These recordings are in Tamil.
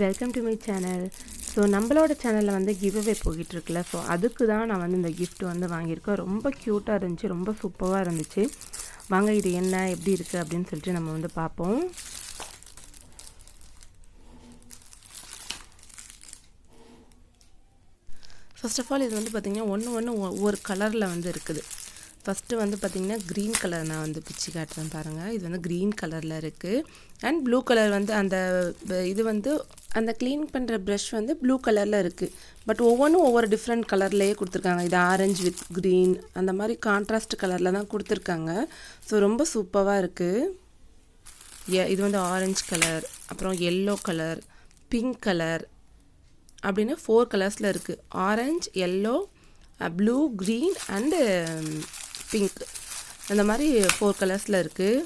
Welcome to my channel. So நம்மளோட சேனலில் வந்து கிவ் அவே போய்கிட்டுருக்குல்ல, ஸோ அதுக்கு தான் நான் வந்து இந்த கிஃப்ட் வந்து வாங்கியிருக்கேன். ரொம்ப க்யூட்டாக இருந்துச்சு, ரொம்ப சூப்பராக இருந்துச்சு. வாங்க இது என்ன எப்படி இருக்குது அப்படின்னு சொல்லிட்டு நம்ம வந்து பார்ப்போம். ஃபர்ஸ்ட் ஆஃப் ஆல் இது வந்து பார்த்திங்கன்னா ஒன்று ஒவ்வொரு கலரில் வந்து இருக்குது. ஃபஸ்ட்டு வந்து பார்த்திங்கன்னா க்ரீன் கலர் நான் வந்து பிச்சு காட்டுறேன் பாருங்கள். இது வந்து க்ரீன் கலரில் இருக்குது. அண்ட் ப்ளூ கலர் வந்து அந்த இது வந்து அந்த க்ளீன் பண்ணுற ப்ரஷ் வந்து ப்ளூ கலரில் இருக்குது. பட் ஒவ்வொன்றும் ஒவ்வொரு டிஃப்ரெண்ட் கலர்லேயே கொடுத்துருக்காங்க. இது ஆரஞ்சு வித் க்ரீன் அந்த மாதிரி கான்ட்ராஸ்ட் கலரில் தான் கொடுத்துருக்காங்க. ஸோ ரொம்ப சூப்பராக இருக்குது. இது வந்து ஆரஞ்சு கலர், அப்புறம் எல்லோ கலர், பிங்க் கலர் அப்படின்னு 4 கலர்ஸில் இருக்குது. Orange, yellow, blue, green and pink அந்த மாதிரி 4 கலர்ஸில் இருக்குது.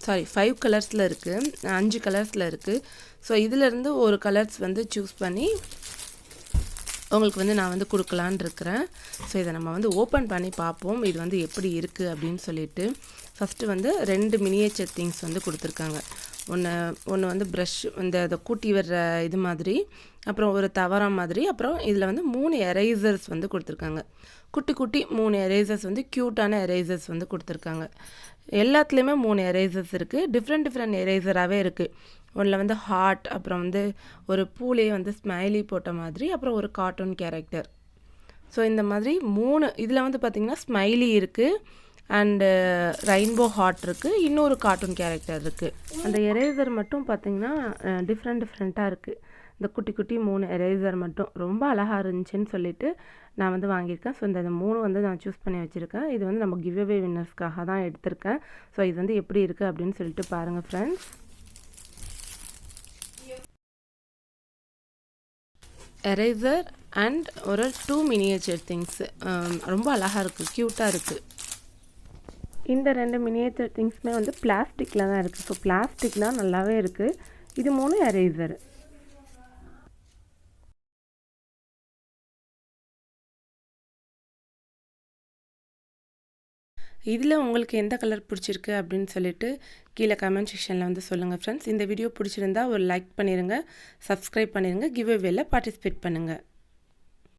சாரி 5 கலர்ஸில் இருக்குது, 5 கலர்ஸில் இருக்குது. ஸோ இதிலேருந்து ஒரு கலர்ஸ் வந்து சூஸ் பண்ணி உங்களுக்கு வந்து நான் வந்து கொடுக்கலான் இருக்கிறேன். ஸோ இதை நம்ம வந்து ஓப்பன் பண்ணி பார்ப்போம் இது வந்து எப்படி இருக்குது அப்படின்னு சொல்லிட்டு. ஃபஸ்ட்டு வந்து 2 மினியேச்சர் திங்ஸ் வந்து கொடுத்துருக்காங்க. ஒன்று வந்து ப்ரஷ் இந்த அதை கூட்டி வர்ற இது மாதிரி, அப்புறம் ஒரு தவறம் மாதிரி, அப்புறம் இதில் வந்து 3 எரேசர்ஸ் வந்து கொடுத்துருக்காங்க. குட்டி குட்டி 3 எரேசர்ஸ் வந்து க்யூட்டான எரேசர்ஸ் வந்து கொடுத்துருக்காங்க. எல்லாத்துலேயுமே 3 எரேசர்ஸ் இருக்குது. டிஃப்ரெண்ட் எரேசராகவே இருக்குது. ஒன்றில் வந்து ஹார்ட், அப்புறம் வந்து ஒரு பூலே வந்து ஸ்மைலி போட்ட மாதிரி, அப்புறம் ஒரு கார்ட்டூன் கேரக்டர். ஸோ இந்த மாதிரி 3 இதில் வந்து பார்த்திங்கன்னா ஸ்மைலி இருக்குது, அண்டு ரெயின்போ ஹார்ட் இருக்குது, இன்னொரு கார்ட்டூன் கேரக்டர் இருக்குது. அந்த எரேசர் மட்டும் பார்த்திங்கன்னா டிஃப்ரெண்ட்டாக இருக்குது. இந்த குட்டி குட்டி 3 எரேசர் மட்டும் ரொம்ப அழகாக இருந்துச்சுன்னு சொல்லிட்டு நான் வந்து வாங்கியிருக்கேன். ஸோ இந்த 3 வந்து நான் சூஸ் பண்ணி வச்சுருக்கேன். இது வந்து நம்ம கிவ் அவே வின்னர்ஸ்க்காக தான் எடுத்திருக்கேன். ஸோ இது வந்து எப்படி இருக்குது அப்படின்னு சொல்லிட்டு பாருங்கள் ஃப்ரெண்ட்ஸ். எரேசர் அண்ட் ஒரு 2 மினியேச்சர் திங்ஸு ரொம்ப அழகாக இருக்குது, க்யூட்டாக இருக்குது. இந்த 2 மினியேச்சர் திங்ஸுமே வந்து பிளாஸ்டிக்கில் தான் இருக்குது. ஸோ பிளாஸ்டிக்லாம் நல்லாவே இருக்குது. இது 3 எரேசர். இதில் உங்களுக்கு எந்த கலர் பிடிச்சிருக்கு அப்படின்னு சொல்லிட்டு கீழே கமெண்ட் செக்ஷனில் வந்து சொல்லுங்கள் ஃப்ரெண்ட்ஸ். இந்த வீடியோ பிடிச்சிருந்தா ஒரு லைக் பண்ணிடுங்க, சப்ஸ்கிரைப் பண்ணிடுங்க, கிவ் அவேல பார்ட்டிசிபேட் பண்ணுங்கள்.